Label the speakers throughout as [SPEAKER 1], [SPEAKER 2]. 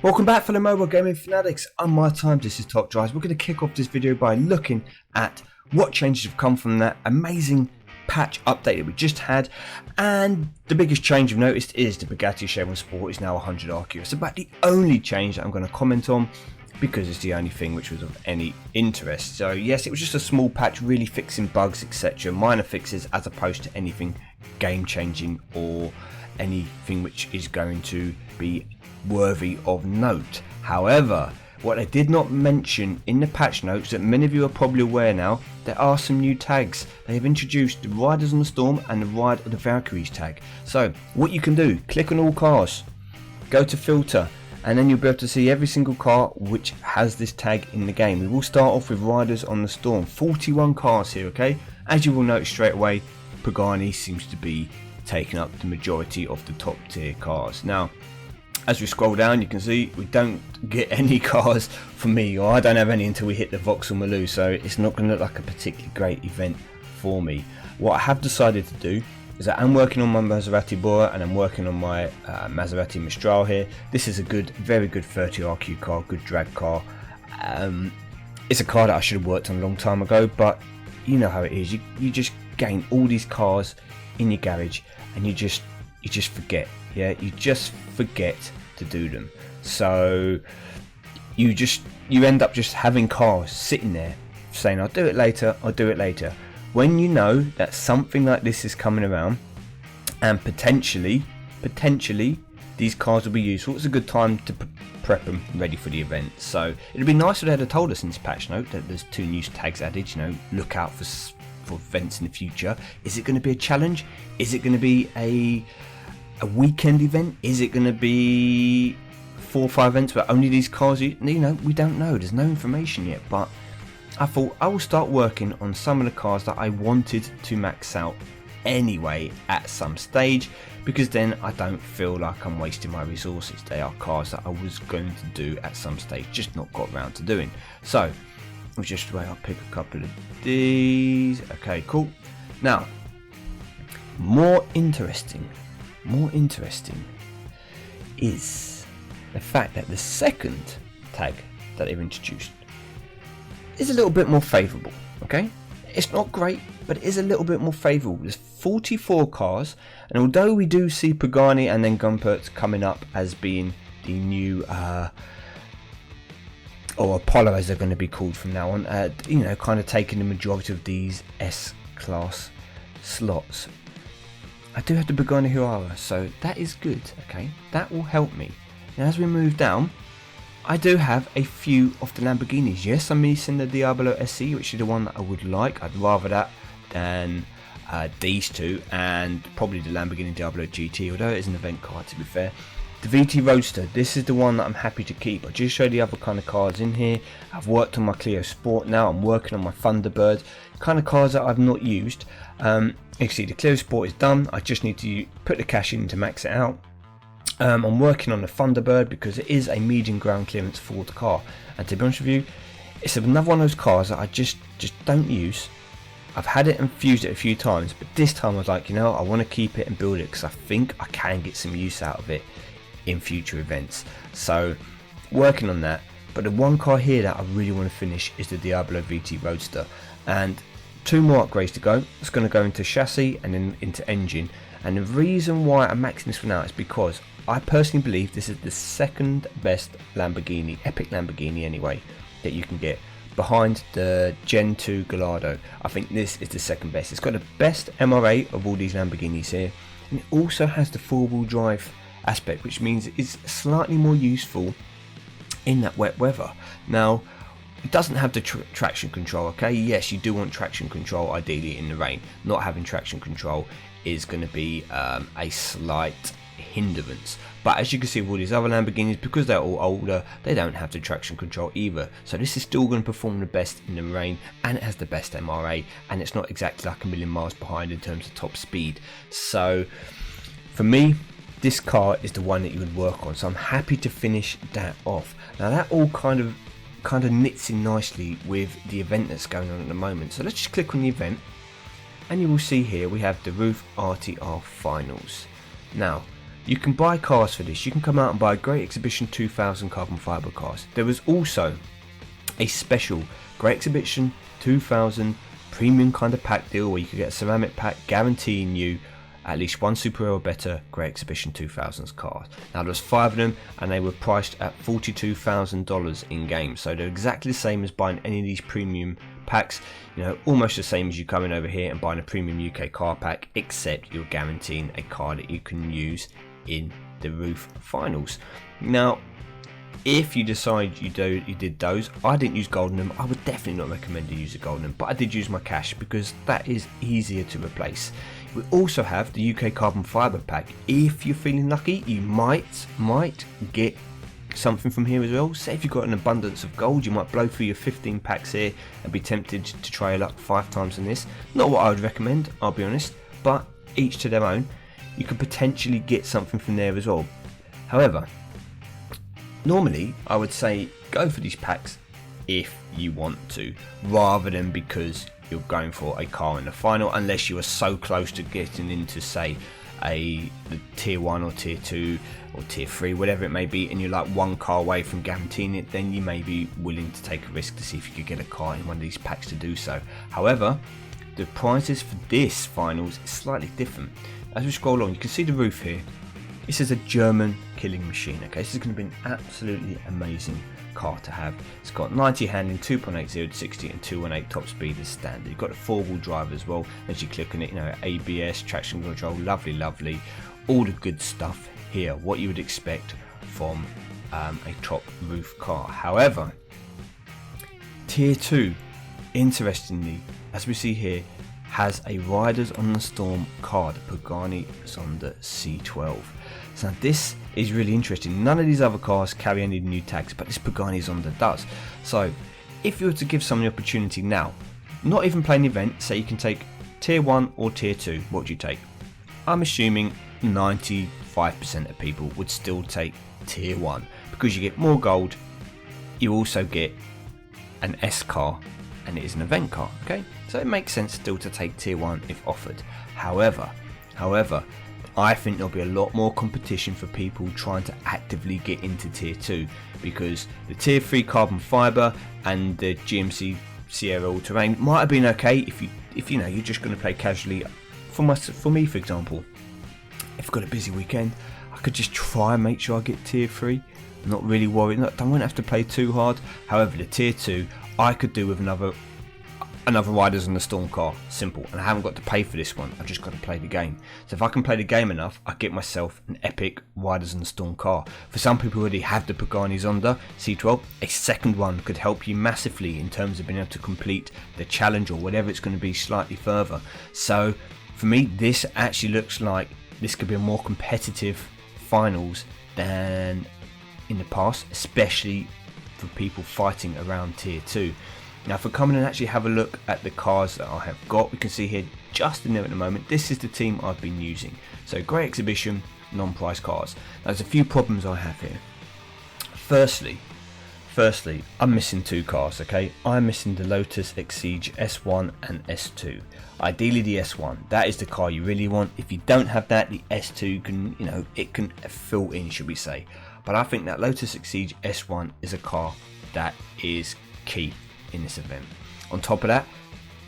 [SPEAKER 1] Welcome back, fellow mobile gaming fanatics. I'm MyTyme, this is Top Drives. We're going to kick off this video by looking at what changes have come from that amazing patch update that we just had. And the biggest change I've noticed is the Bugatti Chiron Sport is now 100 RQ. It's about the only change that I'm going to comment on, because it's the only thing which was of any interest. So yes, it was just a small patch, really fixing bugs, etc. Minor fixes, as opposed to anything game changing or anything which is going to be worthy of note. However, what I did not mention in the patch notes, that many of you are probably aware now, there are some new tags. They have introduced the Riders on the Storm and the Ride of the Valkyries tag. So what you can do, click on all cars, go to filter, and then you'll be able to see every single car which has this tag in the game. We will start off with Riders on the Storm, 41 cars here, okay? As you will notice straight away, Pagani seems to be taking up the majority of the top tier cars. Now, as we scroll down, you can see we don't get any cars for me, or I don't have any until we hit the Vauxhall Maloo, so it's not going to look like a particularly great event for me. What I have decided to do is that I'm working on my Maserati Bora and I'm working on my Maserati Mistral here. This is a good, very good 30 RQ car, good drag car. It's a car that I should have worked on a long time ago, but you know how it is. You just gain all these cars in your garage and you just forget. Yeah, you just forget to do them. So you end up just having cars sitting there saying, I'll do it later, I'll do it later. When you know that something like this is coming around, and potentially these cars will be useful, it's a good time to prep them ready for the event. So it'd be nice if they had told us in this patch note that there's 2 new tags added. You know, look out for events in the future. Is it going to be a challenge? Is it going to be a weekend event? Is it going to be 4 or 5 events where only these cars? You know, we don't know. There's no information yet, but I thought I will start working on some of the cars that I wanted to max out anyway at some stage, because then I don't feel like I'm wasting my resources. They are cars that I was going to do at some stage, just not got around to doing. So we'll just wait, I'll pick a couple of these. Okay, cool. Now, more interesting is the fact that the second tag that they've introduced is a little bit more favourable. Okay, it's not great, but it is a little bit more favourable. There's 44 cars, and although we do see Pagani and then Gumpertz coming up as being the new or Apollo as they're going to be called from now on, you know, kind of taking the majority of these S-class slots, I do have the Pagani Huara, so that is good. Okay, that will help me. Now as we move down, I do have a few of the Lamborghinis. Yes, I'm missing the Diablo SE, which is the one that I would like. I'd rather that than these two, and probably the Lamborghini Diablo GT, although it is an event car, to be fair. The VT Roadster, this is the one that I'm happy to keep. I just showed the other kind of cars in here. I've worked on my Clio Sport now. I'm working on my Thunderbird, kind of cars that I've not used. You can see the Clio Sport is done. I just need to put the cash in to max it out. I'm working on the Thunderbird because it is a medium ground clearance Ford car, and to be honest with you, it's another one of those cars that I just don't use. I've had it and fused it a few times, but this time I was like, you know, I want to keep it and build it because I think I can get some use out of it in future events. So working on that. But the one car here that I really want to finish is the Diablo VT Roadster, and 2 more upgrades to go. It's going to go into chassis and then into engine. And the reason why I'm maxing this one out is because I personally believe this is the second best Lamborghini, epic Lamborghini anyway, that you can get, behind the Gen 2 Gallardo. I think this is the second best. It's got the best MRA of all these Lamborghinis here, and it also has the 4-wheel drive aspect, which means it's slightly more useful in that wet weather. Now, it doesn't have the traction control. Okay, yes, you do want traction control ideally in the rain. Not having traction control is going to be a slight hindrance, but as you can see with all these other Lamborghinis, because they're all older, they don't have the traction control either. So this is still going to perform the best in the rain, and it has the best MRA, and it's not exactly like a million miles behind in terms of top speed. So for me, this car is the one that you would work on, so I'm happy to finish that off. Now that all kind of knits in nicely with the event that's going on at the moment. So let's just click on the event, and you will see here we have the RUF RTR finals. Now you can buy cars for this. You can come out and buy Great Exhibition 2000 carbon fibre cars. There was also a special Great Exhibition 2000 premium kind of pack deal where you could get a ceramic pack guaranteeing you at least one Super or better Great Exhibition 2000s cars. Now there was 5 of them and they were priced at $42,000 in game, so they're exactly the same as buying any of these premium packs, you know, almost the same as you coming over here and buying a premium UK car pack, except you're guaranteeing a car that you can use in the RUF finals. Now if you decide you did those, I didn't use Goldenham. I would definitely not recommend you use a Goldenham, but I did use my cash because that is easier to replace. We also have the UK carbon fibre pack. If you're feeling lucky, you might get something from here as well. Say if you've got an abundance of gold, you might blow through your 15 packs here and be tempted to try your luck 5 times on this. Not what I would recommend, I'll be honest, but each to their own. You could potentially get something from there as well. However, normally I would say go for these packs if you want to, rather than because you're going for a car in the final, unless you are so close to getting into, say, the tier 1 or tier 2 or tier 3, whatever it may be, and you're like one car away from guaranteeing it, then you may be willing to take a risk to see if you could get a car in one of these packs to do so. However, the prizes for this finals is slightly different. As we scroll along, you can see the RUF here. This is a German killing machine. Okay, this is going to be an absolutely amazing car to have. It's got 90 handling, 2.80 to 60 and 218 top speed as standard. You've got a 4-wheel drive as well. As you click on it, you know, ABS, traction control, lovely, all the good stuff here, what you would expect from a top RUF car. However, tier 2, interestingly, as we see here, has a Riders on the Storm car, the Pagani Zonda C12. So this is really interesting. None of these other cars carry any new tags, but this Pagani Zonda does. So if you were to give someone the opportunity now, not even playing the event, say you can take tier 1 or tier 2, what would you take? I'm assuming 95% of people would still take tier 1 because you get more gold, you also get an S car, and it is an event car. Okay, so it makes sense still to take tier 1 if offered. However, I think there'll be a lot more competition for people trying to actively get into tier 2, because the tier 3 carbon fibre and the GMC Sierra All Terrain might have been okay if you know you're just going to play casually. For me, for example, if I've got a busy weekend, I could just try and make sure I get tier 3. I'm not really worried. I don't have to play too hard. However, the tier 2 I could do with another Riders on the Storm car, simple, and I haven't got to pay for this one. I've just got to play the game. So if I can play the game enough, I get myself an epic Riders on the Storm car. For some people who already have the Pagani Zonda C12, a second one could help you massively in terms of being able to complete the challenge or whatever it's going to be slightly further. So for me, this actually looks like this could be a more competitive finals than in the past, especially for people fighting around tier 2. Now if we come in and actually have a look at the cars that I have got, we can see here just in there at the moment, this is the team I've been using. So Great Exhibition, non-price cars. Now, there's a few problems I have here. Firstly, I'm missing 2 cars, okay? I'm missing the Lotus Exige S1 and S2. Ideally the S1, that is the car you really want. If you don't have that, the S2 can, you know, it can fill in, should we say. But I think that Lotus Exige S1 is a car that is key in this event. On top of that,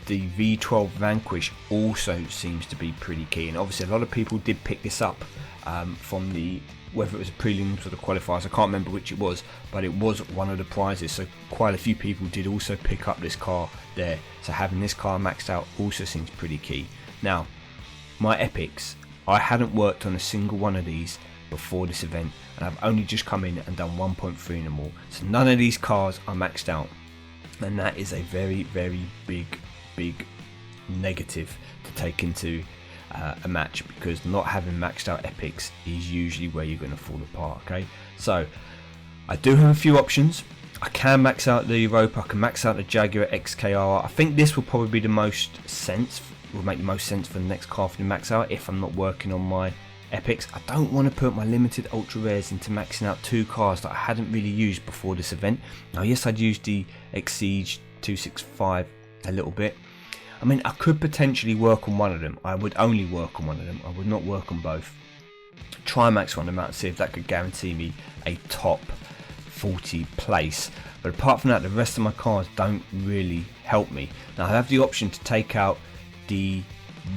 [SPEAKER 1] the V12 Vanquish also seems to be pretty key, and obviously a lot of people did pick this up from the, whether it was a prelims or the qualifiers, I can't remember which it was, but it was one of the prizes, so quite a few people did also pick up this car there. So having this car maxed out also seems pretty key. Now, my epics, I hadn't worked on a single one of these before this event, and I've only just come in and done 1.3 in them all, so none of these cars are maxed out, and that is a very big negative to take into a match, because not having maxed out epics is usually where you're going to fall apart. Okay, so I do have a few options. I can max out the Europa, I can max out the Jaguar XKR. I think this will probably be the most sense, will make the most sense for the next car for the max out if I'm not working on my epics. I don't want to put my limited ultra rares into maxing out 2 cars that I hadn't really used before this event. Now yes, I'd used the Exige 265 a little bit. I mean, I could potentially work on one of them. I would only work on one of them. I would not work on both. try and max one them out and see if that could guarantee me a top 40 place. But apart from that, the rest of my cars don't really help me. Now I have the option to take out the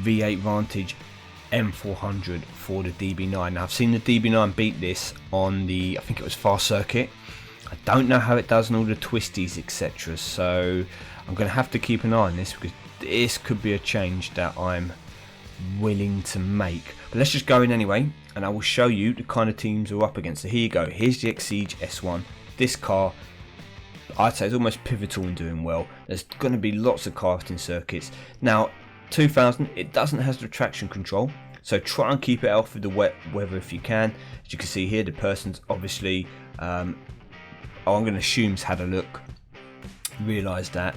[SPEAKER 1] V8 Vantage M400 for the DB9. Now I've seen the DB9 beat this on the, I think it was fast circuit. I don't know how it does and all the twisties etc, so I'm going to have to keep an eye on this, because this could be a change that I'm willing to make. But let's just go in anyway, and I will show you the kind of teams we're up against. So here you go, here's the Exige S1. This car, I'd say, is almost pivotal in doing well. There's going to be lots of karting circuits. Now 2000, it doesn't have the traction control, so try and keep it off with the wet weather if you can. As you can see here, the person's obviously I'm going to assume has had a look, realised that,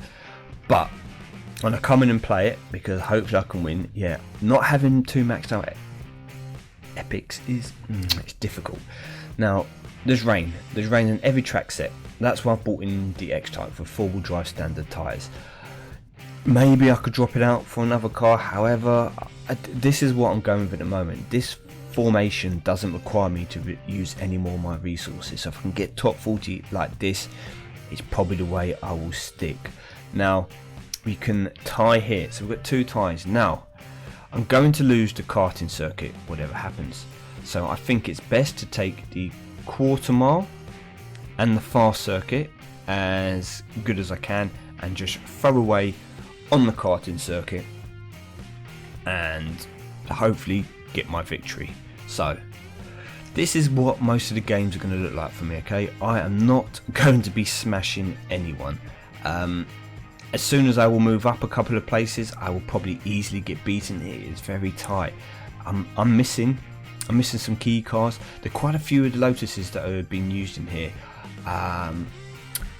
[SPEAKER 1] but I'm going to come in and play it because hopefully I can win. Yeah, not having two maxed out epics is it's difficult. Now there's rain in every track set. That's why I bought in the X-Type for 4-wheel drive standard tyres. Maybe I could drop it out for another car, however this is what I'm going with at the moment. This formation doesn't require me to use any more of my resources, so if I can get top 40 like this, it's probably the way I will stick. Now we can tie here, so we've got 2 ties. Now I'm going to lose the karting circuit whatever happens, so I think it's best to take the quarter mile and the fast circuit as good as I can and just throw away on the karting circuit and hopefully get my victory. So this is what most of the games are going to look like for me, okay? I am not going to be smashing anyone. As soon as I will move up a couple of places, I will probably easily get beaten. It is very tight. I'm missing some key cars. There are quite a few of the Lotuses that have been used in here.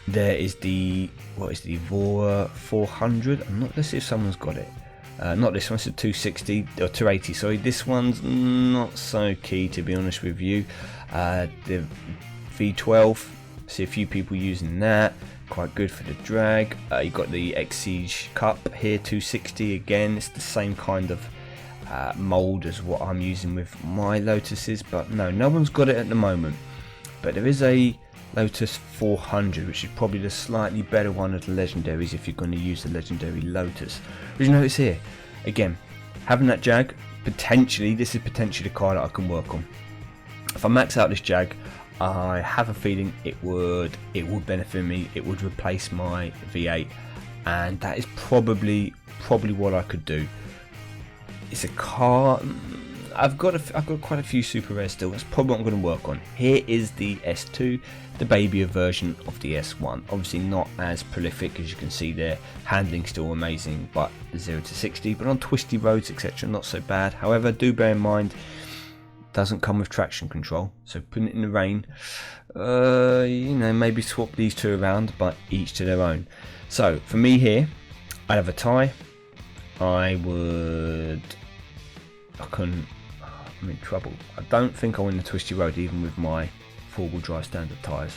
[SPEAKER 1] There is the, what is the Evora 400? Let's see if someone's got it. Not this one, it's a 260 or 280, sorry. This one's not so key, to be honest with you. The V12, see a few people using that, quite good for the drag. You've got the Exige Cup here, 260 again. It's the same kind of mould as what I'm using with my Lotuses, but no one's got it at the moment. But there is a Lotus 400, which is probably the slightly better one of the legendaries if you're going to use the legendary Lotus. But you notice here, again, having that Jag, this is potentially the car that I can work on. If I max out this Jag, I have a feeling it would benefit me. It would replace my V8, and that is probably what I could do. It's a car. I've got quite a few super rares still. That's probably what I'm going to work on. Here is the S2, the babyer version of the S1. Obviously not as prolific as you can see there. Handling still amazing, but the 0 to 60. But on twisty roads, etc., not so bad. However, do bear in mind, it doesn't come with traction control. So putting it in the rain, maybe swap these two around, but each to their own. So for me here, I'd have a tie. I'm in trouble. I don't think I win the twisty road even with my 4-wheel drive standard tyres.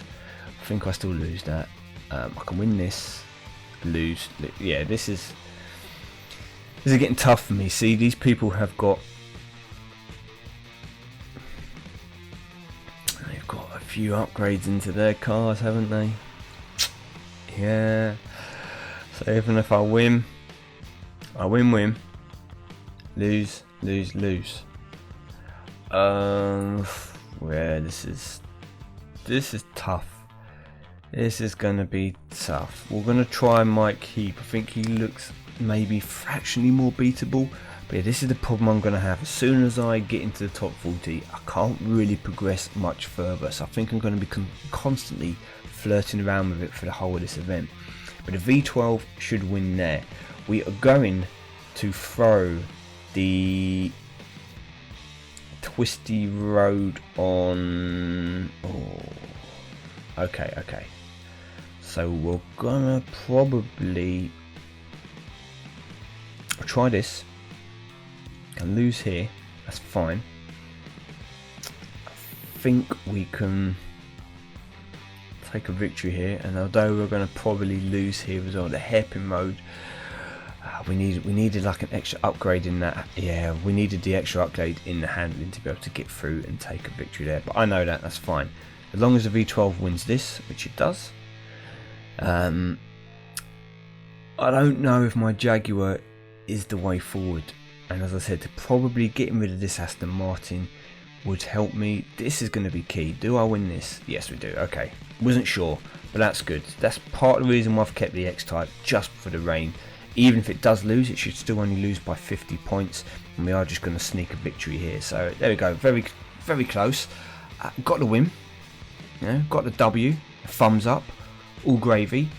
[SPEAKER 1] I think I still lose that. I can win this, lose. Yeah, this is getting tough for me. See, these people have got, they've got a few upgrades into their cars, haven't they? Yeah. So even if I win, lose. Yeah, this is tough. This is gonna be tough. We're gonna try Mike Heap. I think he looks maybe fractionally more beatable, but yeah, this is the problem I'm gonna have. As soon as I get into the top 40, I can't really progress much further, so I think I'm gonna be constantly flirting around with it for the whole of this event. But the V12 should win there. We are going to throw the twisty road on. Okay, so we're gonna probably try this and lose here. That's fine. I think we can take a victory here, and although we're going to probably lose here as well, the hairpin road, We needed like an extra upgrade in that. Yeah, we needed the extra upgrade in the handling to be able to get through and take a victory there. But I know that's fine. As long as the V12 wins this, which it does. I don't know if my Jaguar is the way forward. And as I said, probably getting rid of this Aston Martin would help me. This is going to be key. Do I win this? Yes, we do. Okay. Wasn't sure, but that's good. That's part of the reason why I've kept the X-Type, just for the rain. Even if it does lose, it should still only lose by 50 points. And we are just going to sneak a victory here. So there we go. Very, very close. Got the win. Got the W. Thumbs up. All gravy.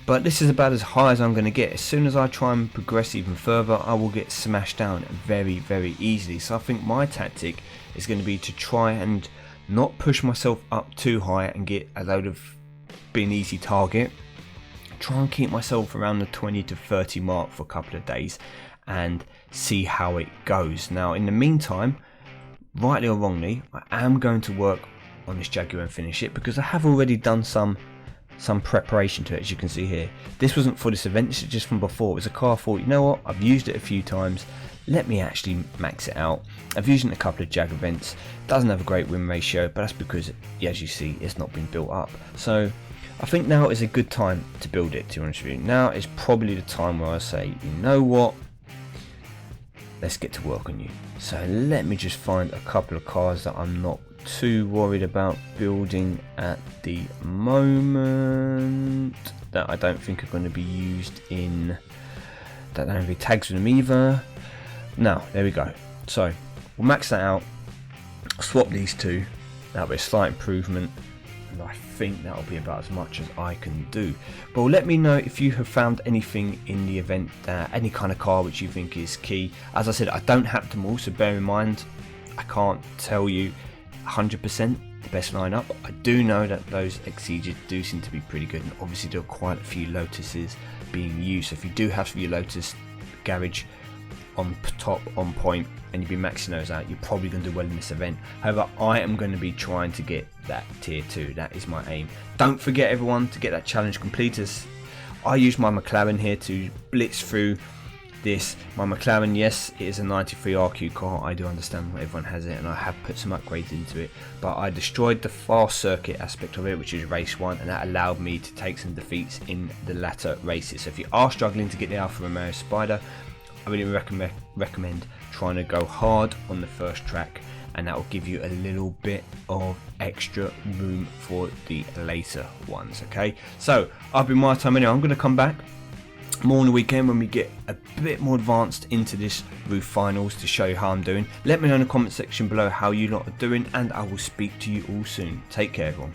[SPEAKER 1] But this is about as high as I'm going to get. As soon as I try and progress even further, I will get smashed down very, very easily. So I think my tactic is going to be to try and not push myself up too high and get a load of being easy target. Try and keep myself around the 20 to 30 mark for a couple of days and see how it goes. Now, in the meantime, rightly or wrongly, I am going to work on this Jaguar and finish it, because I have already done some preparation to it. As you can see here, this wasn't for this event, this is just from before. It was a car I thought, you know what, I've used it a few times, let me actually max it out. I've used it in a couple of Jag events. Doesn't have a great win ratio, but that's because, as you see, it's not been built up. So I think now is a good time to build it, to be honest with you. Now is probably the time where I say, you know what, let's get to work on you. So let me just find a couple of cars that I'm not too worried about building at the moment, that I don't think are going to be used in, that don't have any tags with them either. Now there we go. So we'll max that out, swap these two. That'll be a slight improvement, and I think that'll be about as much as I can do. But let me know if you have found anything in the event, any kind of car which you think is key. As I said, I don't have them all, so bear in mind I can't tell you 100% the best lineup. I do know that those Exceeded do seem to be pretty good, and obviously there are quite a few Lotuses being used. So if you do have your Lotus garage on top, on point, and you've been maxing those out, you're probably going to do well in this event. However, I am going to be trying to get that tier 2. That is my aim. Don't forget, everyone, to get that challenge completed. I use my McLaren here to blitz through this. My McLaren, yes, it is a 93 RQ car. I do understand why everyone has it, and I have put some upgrades into it, but I destroyed the fast circuit aspect of it, which is race 1, and that allowed me to take some defeats in the latter races. So if you are struggling to get the Alfa Romeo Spider, I really recommend trying to go hard on the first track, and that will give you a little bit of extra room for the later ones. Okay, so I've been MyTyme anyway. I'm going to come back more on the weekend when we get a bit more advanced into this RUF finals to show you how I'm doing. Let me know in the comment section below how you lot are doing, and I will speak to you all soon. Take care, everyone.